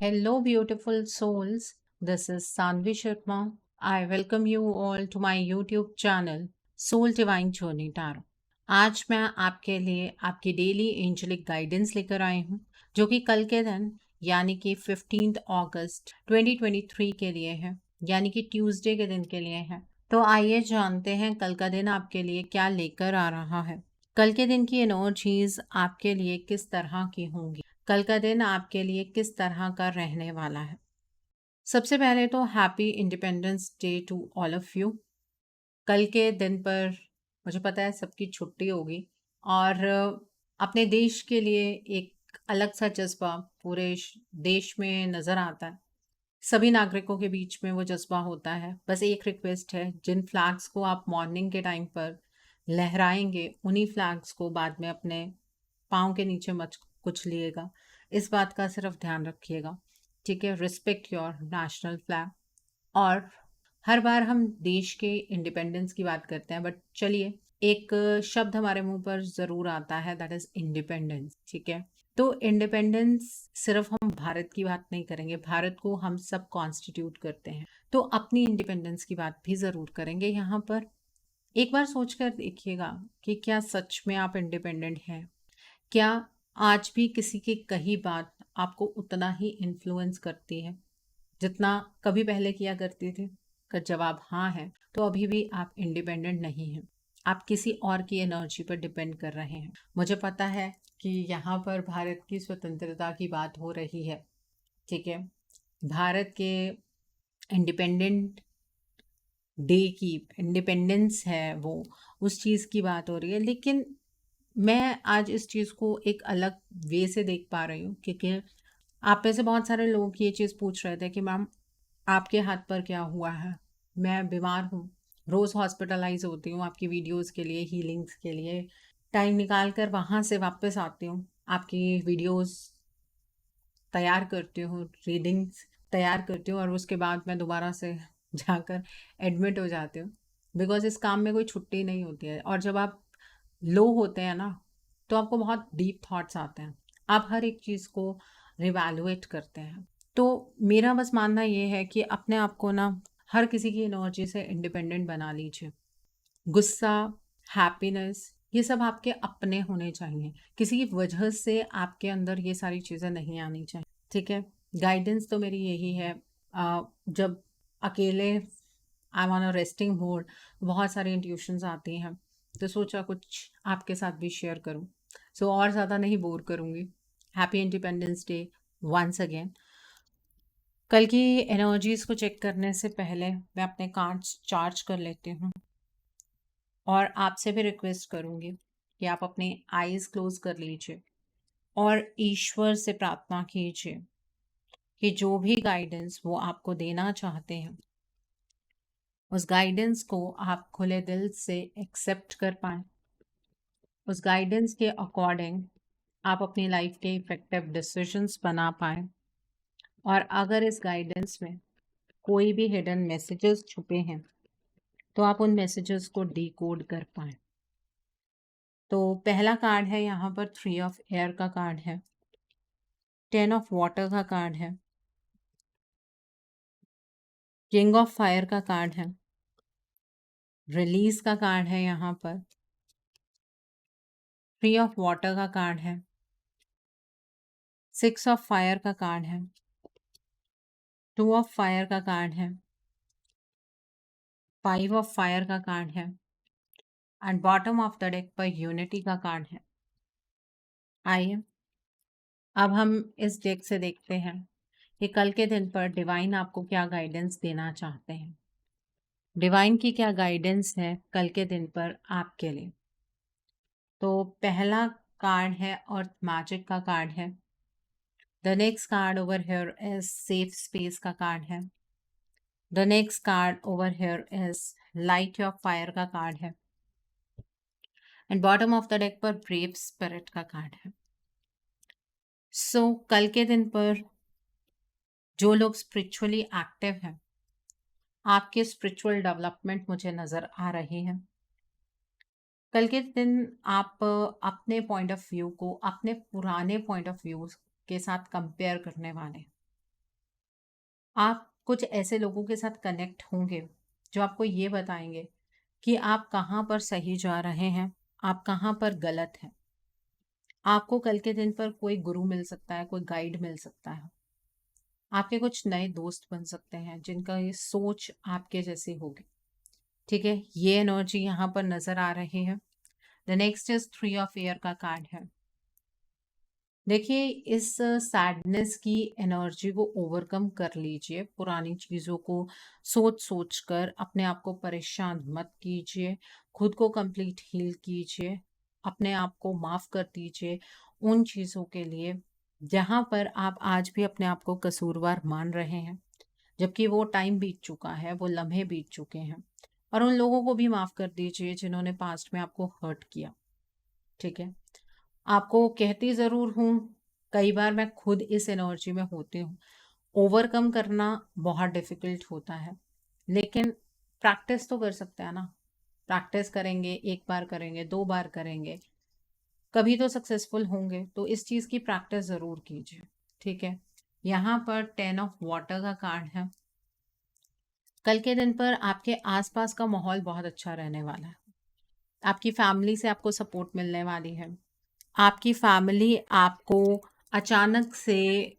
Hello, beautiful souls. This is Sanvi Sharma. I welcome you all to my YouTube channel, Soul Divine Journey Tarot. आज मैं आपके लिए आपकी daily angelic guidance लेकर आई हूँ, जो कि कल के दिन यानी कि 15 अगस्त 2023 के लिए है, यानी कि ट्यूसडे के दिन के लिए है। तो आइए जानते हैं कल का दिन आपके लिए क्या लेकर आ रहा है। कल के दिन की एनर्जीज आपके लिए किस तरह की होंगी, कल का दिन आपके लिए किस तरह का रहने वाला है। सबसे पहले तो happy independence day to all of you. कल के दिन पर मुझे पता है सबकी छुट्टी होगी और अपने देश के लिए एक अलग सा जज्बा पूरे देश में नज़र आता है। सभी नागरिकों के बीच में वो जज्बा होता है। बस एक रिक्वेस्ट है, जिन फ्लैग्स को आप मॉर्निंग के टाइम पर लहराएंगे उन्हीं फ्लैग्स को बाद में अपने पाँव के नीचे मत कुचलिएगा। इस बात का सिर्फ ध्यान रखिएगा, ठीक है। Respect your national flag. और हर बार हम देश के इंडिपेंडेंस की बात करते हैं, बट चलिए एक शब्द हमारे मुंह पर ज़रूर आता है, दैट इज़ इंडिपेंडेंस, ठीक है। तो इंडिपेंडेंस सिर्फ हम भारत की बात नहीं करेंगे, भारत को हम सब कॉन्स्टिट्यूट करते हैं, तो अपनी इंडिपेंडेंस की बात भी ज़रूर करेंगे यहाँ पर। एक बार सोच कर देखिएगा कि क्या सच में आप इंडिपेंडेंट हैं। क्या आज भी किसी की कही बात आपको उतना ही इन्फ्लुएंस करती है जितना कभी पहले किया करती थी? अगर जवाब हाँ है तो अभी भी आप इंडिपेंडेंट नहीं हैं, आप किसी और की एनर्जी पर डिपेंड कर रहे हैं। मुझे पता है कि यहाँ पर भारत की स्वतंत्रता की बात हो रही है, ठीक है। भारत के इंडिपेंडेंट डे की इंडिपेंडेंस है वो, उस चीज़ की बात हो रही है। लेकिन मैं आज इस चीज़ को एक अलग वे से देख पा रही हूँ, क्योंकि आप में से बहुत सारे लोग ये चीज़ पूछ रहे थे कि मैम आपके हाथ पर क्या हुआ है। मैं बीमार हूँ, रोज़ हॉस्पिटलाइज होती हूँ आपकी वीडियोस के लिए, हीलिंग्स के लिए टाइम निकाल कर वहाँ से वापस आती हूँ, आपकी वीडियोस तैयार करती हूँ, रीडिंग्स तैयार करती हूँ और उसके बाद मैं दोबारा से जाकर एडमिट हो जाती हूँ, बिकॉज इस काम में कोई छुट्टी नहीं होती है। और जब आप लो होते हैं ना, तो आपको बहुत डीप थॉट्स आते हैं, आप हर एक चीज़ को रिवैल्यूएट करते हैं। तो मेरा बस मानना ये है कि अपने आप को ना हर किसी की एनर्जी से इंडिपेंडेंट बना लीजिए। गुस्सा, हैप्पीनेस, ये सब आपके अपने होने चाहिए, किसी की वजह से आपके अंदर ये सारी चीज़ें नहीं आनी चाहिए, ठीक है। गाइडेंस तो मेरी यही है, जब अकेले I am on a resting mode, बहुत सारी इंट्यूशंस आती हैं, तो सोचा कुछ आपके साथ भी शेयर करूं। सो और ज़्यादा नहीं बोर करूंगी। Happy independence day once again. कल की एनर्जीज़ को चेक करने से पहले मैं अपने कार्ड्स चार्ज कर लेती हूँ और आपसे भी रिक्वेस्ट करूँगी कि आप अपने आईज क्लोज कर लीजिए और ईश्वर से प्रार्थना कीजिए कि जो भी गाइडेंस वो आपको देना चाहते हैं, उस गाइडेंस को आप खुले दिल से एक्सेप्ट कर पाएँ। उस गाइडेंस के अकॉर्डिंग आप अपनी लाइफ के इफेक्टिव डिसीजंस बना पाएँ। और अगर इस गाइडेंस में कोई भी हिडन मैसेजेस छुपे हैं, तो आप उन मैसेजेस को डिकोड कर पाएँ। तो पहला कार्ड है यहाँ पर 3 ऑफ एयर का कार्ड है, 10 ऑफ वाटर का कार्ड है, किंग ऑफ फायर का कार्ड है, रिलीज का कार्ड है यहाँ पर, 3 ऑफ वाटर का कार्ड है, 6 ऑफ फायर का कार्ड है, 2 ऑफ फायर का कार्ड है, 5 ऑफ फायर का कार्ड है and bottom of the deck पर यूनिटी का कार्ड है। आइए अब हम इस डेक से देखते हैं कि कल के दिन पर डिवाइन आपको क्या गाइडेंस देना चाहते हैं। डिवाइन की क्या गाइडेंस है कल के दिन पर आपके लिए। तो पहला कार्ड है अर्थ मैजिक का कार्ड है। The next card over here is safe space का कार्ड है। The next card over here is light of fire का कार्ड है and bottom of the deck पर ब्रेव स्पिरिट का कार्ड है। सो कल के दिन पर जो लोग स्पिरिचुअली एक्टिव हैं, आपके स्पिरिचुअल डेवलपमेंट मुझे नज़र आ रही है। कल के दिन आप अपने पॉइंट ऑफ व्यू को अपने पुराने पॉइंट ऑफ व्यू के साथ कंपेयर करने वाले हैं। आप कुछ ऐसे लोगों के साथ कनेक्ट होंगे जो आपको ये बताएंगे कि आप कहाँ पर सही जा रहे हैं, आप कहाँ पर गलत हैं। आपको कल के दिन पर कोई गुरु मिल सकता है, कोई गाइड मिल सकता है। आपके कुछ नए दोस्त बन सकते हैं जिनका ये सोच आपके जैसी होगी। ठीक है, ये एनर्जी यहाँ पर नजर आ रही है। The next is 3 of air का कार्ड है। देखिए, इस सैडनेस की एनर्जी को ओवरकम कर लीजिए। पुरानी चीज़ों को सोच सोच कर अपने आप को परेशान मत कीजिए। खुद को कंप्लीट हील कीजिए। अपने आप को माफ़ कर दीजिए उन चीज़ों के लिए जहाँ पर आप आज भी अपने आप को कसूरवार मान रहे हैं, जबकि वो टाइम बीत चुका है, वो लम्हे बीत चुके हैं। और उन लोगों को भी माफ़ कर दीजिए जिन्होंने पास्ट में आपको हर्ट किया। ठीक है, आपको कहती ज़रूर हूँ, कई बार मैं खुद इस एनर्जी में होती हूँ। ओवरकम करना बहुत डिफ़िकल्ट होता है, लेकिन प्रैक्टिस तो कर सकते हैं ना। प्रैक्टिस करेंगे, 1 बार करेंगे, 2 बार करेंगे, कभी तो सक्सेसफुल होंगे। तो इस चीज़ की प्रैक्टिस ज़रूर कीजिए, ठीक है? यहाँ पर 10 ऑफ वाटर का कार्ड है। कल के दिन पर आपके आस-पास का माहौल बहुत अच्छा रहने वाला है। आपकी फैमिली से आपको सपोर्ट मिलने वाली है। आपकी फैमिली आपको अचानक से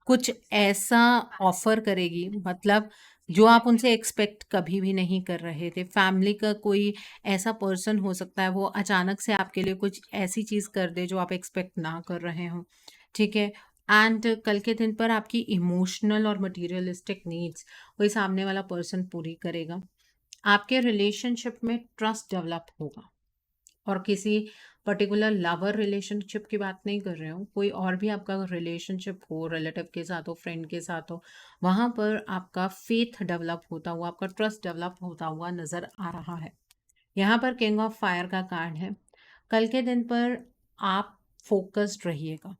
कुछ ऐसा ऑफर करेगी, मतलब जो आप उनसे एक्सपेक्ट कभी भी नहीं कर रहे थे। फैमिली का कोई ऐसा पर्सन हो सकता है, वो अचानक से आपके लिए कुछ ऐसी चीज़ कर दे जो आप एक्सपेक्ट ना कर रहे हो, ठीक है? एंड कल के दिन पर आपकी इमोशनल और मटेरियलिस्टिक नीड्स कोई सामने वाला पर्सन पूरी करेगा। आपके रिलेशनशिप में ट्रस्ट डेवलप होगा। और किसी पर्टिकुलर लवर रिलेशनशिप की बात नहीं कर रहे हो, कोई और भी आपका रिलेशनशिप हो, रिलेटिव के साथ हो, फ्रेंड के साथ हो, वहाँ पर आपका फेथ डेवलप होता हुआ, आपका ट्रस्ट डेवलप होता हुआ नज़र आ रहा है। यहाँ पर किंग ऑफ फायर का कार्ड है। कल के दिन पर आप फोकस्ड रहिएगा।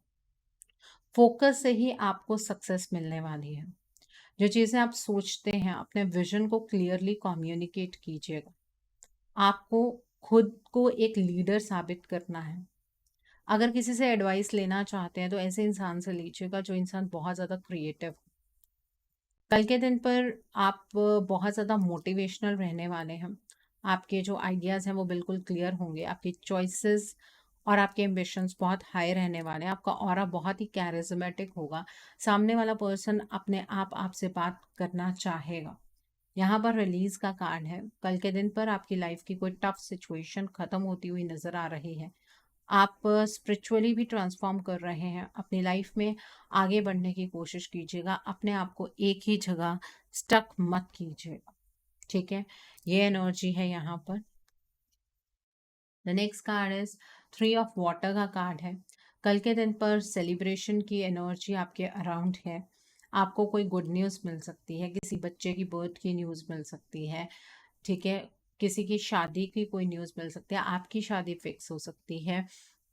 फोकस से ही आपको सक्सेस मिलने वाली है। जो चीज़ें आप सोचते हैं, अपने विजन को क्लियरली कम्युनिकेट कीजिएगा। आपको खुद को एक लीडर साबित करना है। अगर किसी से एडवाइस लेना चाहते हैं तो ऐसे इंसान से लीजिएगा जो इंसान बहुत ज़्यादा क्रिएटिव हो। कल के दिन पर आप बहुत ज़्यादा मोटिवेशनल रहने वाले हैं। आपके जो आइडियाज़ हैं वो बिल्कुल क्लियर होंगे। आपकी चॉइसेस और आपके एम्बिशंस बहुत हाई रहने वाले हैं। आपका ऑरा बहुत ही कैरिज्मेटिक होगा। सामने वाला पर्सन अपने आप आपसे बात करना चाहेगा। यहाँ पर रिलीज का कार्ड है। कल के दिन पर आपकी लाइफ की कोई टफ सिचुएशन खत्म होती हुई नजर आ रही है। आप स्पिरिचुअली भी ट्रांसफॉर्म कर रहे हैं। अपनी लाइफ में आगे बढ़ने की कोशिश कीजिएगा। अपने आप को एक ही जगह स्टक मत कीजिएगा, ठीक है? ये एनर्जी है यहाँ पर। The next card is 3 of water का कार्ड है। कल के दिन पर सेलिब्रेशन की एनर्जी आपके अराउंड है। आपको कोई गुड न्यूज़ मिल सकती है, किसी बच्चे की बर्थ की न्यूज़ मिल सकती है, ठीक है? किसी की शादी की कोई न्यूज़ मिल सकती है, आपकी शादी फिक्स हो सकती है,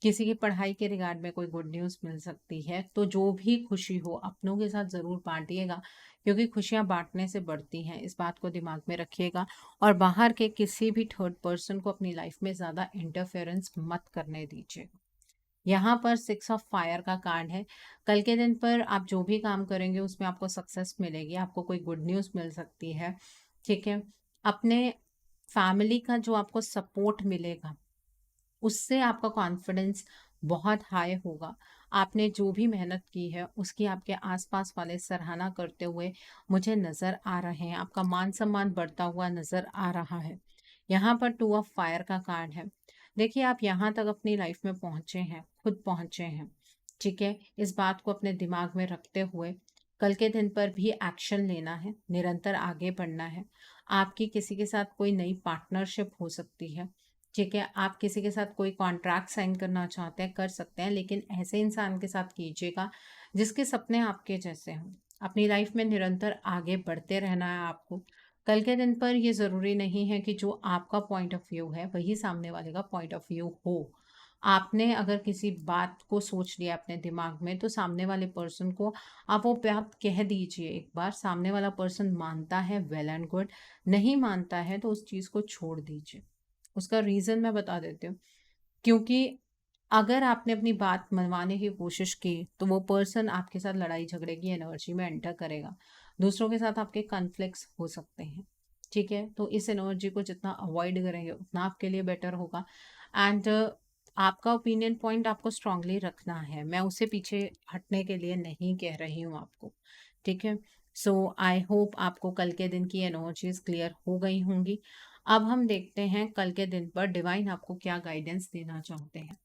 किसी की पढ़ाई के रिगार्ड में कोई गुड न्यूज़ मिल सकती है। तो जो भी खुशी हो अपनों के साथ ज़रूर बाँटिएगा, क्योंकि खुशियाँ बाँटने से बढ़ती हैं, इस बात को दिमाग में रखिएगा। और बाहर के किसी भी थर्ड पर्सन को अपनी लाइफ में ज़्यादा इंटरफेरेंस मत करने दीजिएगा। यहाँ पर 6 ऑफ फायर का कार्ड है। कल के दिन पर आप जो भी काम करेंगे उसमें आपको सक्सेस मिलेगी, आपको कोई गुड न्यूज़ मिल सकती है, ठीक है? अपने फैमिली का जो आपको सपोर्ट मिलेगा, उससे आपका कॉन्फिडेंस बहुत हाई होगा। आपने जो भी मेहनत की है, उसकी आपके आस-पास वाले सराहना करते हुए मुझे नज़र आ रहे हैं। आपका मान-सम्मान बढ़ता हुआ नज़र आ रहा है। यहाँ पर 2 ऑफ फायर का कार्ड है। देखिए, आप यहाँ तक अपनी लाइफ में पहुँचे हैं, खुद पहुँचे हैं, ठीक है? इस बात को अपने दिमाग में रखते हुए कल के दिन पर भी एक्शन लेना है, निरंतर आगे बढ़ना है। आपकी किसी के साथ कोई नई पार्टनरशिप हो सकती है, ठीक है? आप किसी के साथ कोई कॉन्ट्रैक्ट साइन करना चाहते हैं, कर सकते हैं, लेकिन ऐसे इंसान के साथ कीजिएगा जिसके सपने आपके जैसे हों। अपनी लाइफ में निरंतर आगे बढ़ते रहना है आपको। कल के दिन पर ये ज़रूरी नहीं है कि जो आपका पॉइंट ऑफ व्यू है, वही सामने वाले का पॉइंट ऑफ व्यू हो। आपने अगर किसी बात को सोच लिया अपने दिमाग में, तो सामने वाले पर्सन को आप वो बात कह दीजिए एक बार। सामने वाला पर्सन मानता है, वेल एंड गुड। नहीं मानता है तो उस चीज़ को छोड़ दीजिए। उसका रीज़न मैं बता देती हूँ। क्योंकि अगर आपने अपनी बात मनवाने की कोशिश की, तो वो पर्सन आपके साथ लड़ाई झगड़े की एनर्जी में एंटर करेगा। दूसरों के साथ आपके कॉन्फ्लिक्ट्स हो सकते हैं, ठीक है? तो इस एनर्जी को जितना अवॉइड करेंगे उतना आपके लिए बेटर होगा। एंड आपका ओपिनियन पॉइंट आपको स्ट्रांगली रखना है, मैं उससे पीछे हटने के लिए नहीं कह रही हूँ आपको, ठीक है? सो आई होप आपको कल के दिन की एनर्जीज क्लियर हो गई होंगी। अब हम देखते हैं कल के दिन पर डिवाइन आपको क्या गाइडेंस देना चाहते हैं।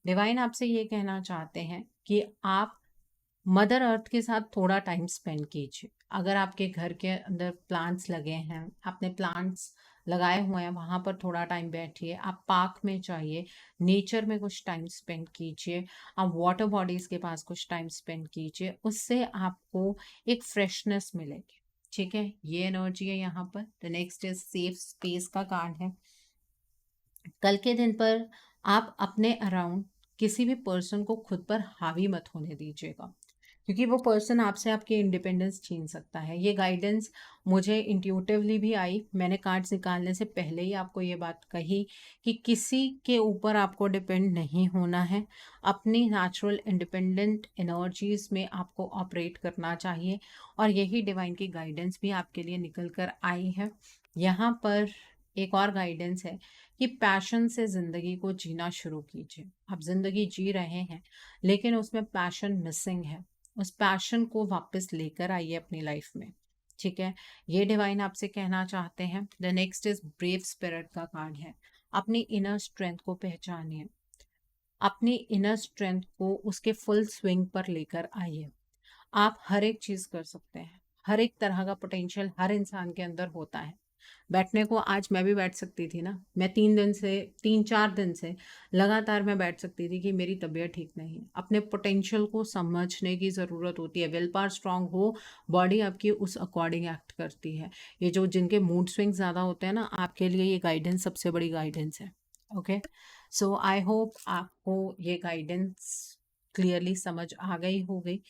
डिवाइन आपसे ये कहना चाहते हैं कि आप मदर अर्थ के साथ थोड़ा टाइम स्पेंड कीजिए। अगर आपके घर के अंदर प्लांट्स लगे हैं, आपने प्लांट्स लगाए हुए हैं, वहाँ पर थोड़ा टाइम बैठिए। आप पार्क में जाइए, नेचर में कुछ टाइम स्पेंड कीजिए। आप वाटर बॉडीज के पास कुछ टाइम स्पेंड कीजिए, उससे आपको एक फ्रेशनेस मिलेगी, ठीक है? ये एनर्जी है यहाँ पर। The next is safe space का कार्ड है। कल के दिन पर आप अपने अराउंड किसी भी पर्सन को खुद पर हावी मत होने दीजिएगा, क्योंकि वो पर्सन आपसे आपकी इंडिपेंडेंस छीन सकता है। ये गाइडेंस मुझे इंट्यूटिवली भी आई, मैंने कार्ड्स निकालने से पहले ही आपको ये बात कही कि किसी के ऊपर आपको डिपेंड नहीं होना है। अपनी नेचुरल इंडिपेंडेंट एनर्जीज में आपको ऑपरेट करना चाहिए, और यही डिवाइन की गाइडेंस भी आपके लिए निकल कर आई है। यहाँ पर एक और गाइडेंस है कि पैशन से ज़िंदगी को जीना शुरू कीजिए। आप ज़िंदगी जी रहे हैं लेकिन उसमें पैशन मिसिंग है, उस पैशन को वापस लेकर आइए अपनी लाइफ में, ठीक है? ये डिवाइन आपसे कहना चाहते हैं। The next is brave spirit का कार्ड है। अपनी इनर स्ट्रेंथ को पहचानिए, अपनी इनर स्ट्रेंथ को उसके फुल स्विंग पर लेकर आइए। आप हर एक चीज़ कर सकते हैं, हर एक तरह का पोटेंशियल हर इंसान के अंदर होता है। बैठने को आज मैं भी बैठ सकती थी ना, मैं 3 4 दिन से लगातार मैं बैठ सकती थी कि मेरी तबीयत ठीक नहीं है। अपने पोटेंशियल को समझने की ज़रूरत होती है। विल पावर स्ट्रांग हो, बॉडी आपकी उस अकॉर्डिंग एक्ट करती है। ये जो जिनके मूड स्विंग ज़्यादा होते हैं ना, आपके लिए ये गाइडेंस सबसे बड़ी गाइडेंस है। ओके, सो आई होप आपको ये गाइडेंस क्लियरली समझ आ गई होगी।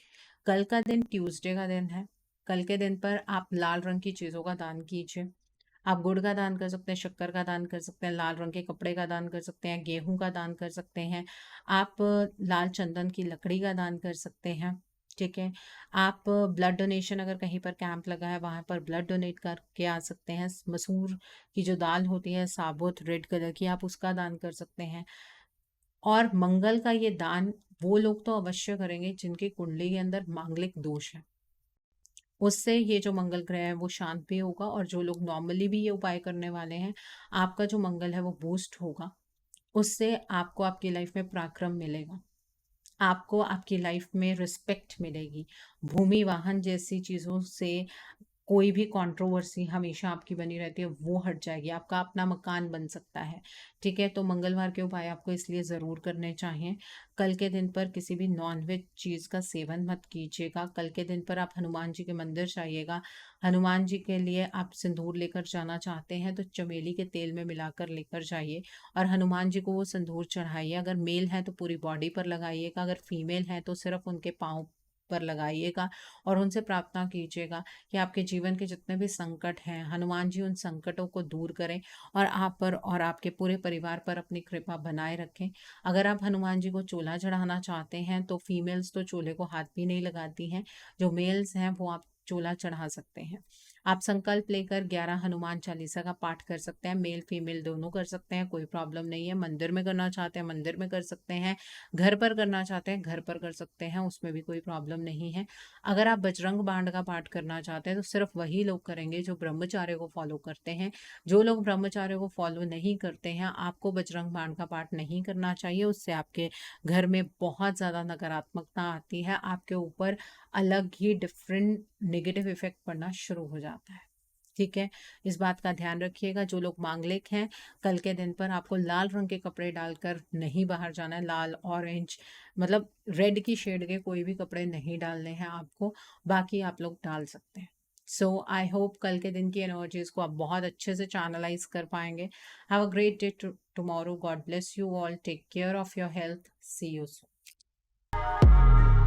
कल का दिन ट्यूसडे का दिन है। कल के दिन पर आप लाल रंग की चीज़ों का दान कीजिए। आप गुड़ का दान कर सकते हैं, शक्कर का दान कर सकते हैं, लाल रंग के कपड़े का दान कर सकते हैं, गेहूं का दान कर सकते हैं। आप लाल चंदन की लकड़ी का दान कर सकते हैं, ठीक है? आप ब्लड डोनेशन, अगर कहीं पर कैंप लगा है वहाँ पर ब्लड डोनेट करके आ सकते हैं। मसूर की जो दाल होती है साबुत रेड कलर की, आप उसका दान कर सकते हैं। और मंगल का ये दान वो लोग तो अवश्य करेंगे जिनकी कुंडली के अंदर मांगलिक दोष है। उससे ये जो मंगल ग्रह है वो शांत भी होगा, और जो लोग नॉर्मली भी ये उपाय करने वाले हैं, आपका जो मंगल है वो बूस्ट होगा। उससे आपको आपकी लाइफ में पराक्रम मिलेगा, आपको आपकी लाइफ में रिस्पेक्ट मिलेगी। भूमि वाहन जैसी चीज़ों से कोई भी कंट्रोवर्सी हमेशा आपकी बनी रहती है, वो हट जाएगी। आपका अपना मकान बन सकता है, ठीक है? तो मंगलवार के उपाय आपको इसलिए ज़रूर करने चाहिए। कल के दिन पर किसी भी नॉनवेज चीज़ का सेवन मत कीजिएगा। कल के दिन पर आप हनुमान जी के मंदिर जाइएगा। हनुमान जी के लिए आप सिंदूर लेकर जाना चाहते हैं तो चमेली के तेल में मिलाकर लेकर जाइए, और हनुमान जी को वो सिंदूर चढ़ाइए। अगर मेल है तो पूरी बॉडी पर लगाइएगा, अगर फीमेल है तो सिर्फ उनके पाँव पर लगाइएगा, और उनसे प्रार्थना कीजिएगा कि आपके जीवन के जितने भी संकट हैं, हनुमान जी उन संकटों को दूर करें और आप पर और आपके पूरे परिवार पर अपनी कृपा बनाए रखें। अगर आप हनुमान जी को चूल्हा चढ़ाना चाहते हैं तो फीमेल्स तो चूल्हे को हाथ भी नहीं लगाती हैं, जो मेल्स हैं वो आप चूल्हा चढ़ा सकते हैं। आप संकल्प लेकर 11 हनुमान चालीसा का पाठ कर सकते हैं, मेल फीमेल दोनों कर सकते हैं, कोई प्रॉब्लम नहीं है। मंदिर में करना चाहते हैं मंदिर में कर सकते हैं, घर पर करना चाहते हैं घर पर कर सकते हैं, उसमें भी कोई प्रॉब्लम नहीं है। अगर आप बजरंग बाण का पाठ करना चाहते हैं तो सिर्फ वही लोग करेंगे जो ब्रह्मचार्य को फॉलो करते हैं। जो लोग ब्रह्मचार्य को फॉलो नहीं करते हैं, आपको बजरंग बाण का पाठ नहीं करना चाहिए। उससे आपके घर में बहुत ज़्यादा नकारात्मकता आती है, आपके ऊपर अलग ही डिफरेंट नेगेटिव इफेक्ट पड़ना शुरू हो जाता है, ठीक है? इस बात का ध्यान रखिएगा। जो लोग मांगलिक हैं, कल के दिन पर आपको लाल रंग के कपड़े डालकर नहीं बाहर जाना है। लाल, ऑरेंज, मतलब रेड की शेड के कोई भी कपड़े नहीं डालने हैं आपको, बाकी आप लोग डाल सकते हैं। सो आई होप कल के दिन की एनर्जीज को आप बहुत अच्छे से चैनलाइज कर पाएंगे। Have a great day tomorrow. God bless you all. Take care of your health. See you soon.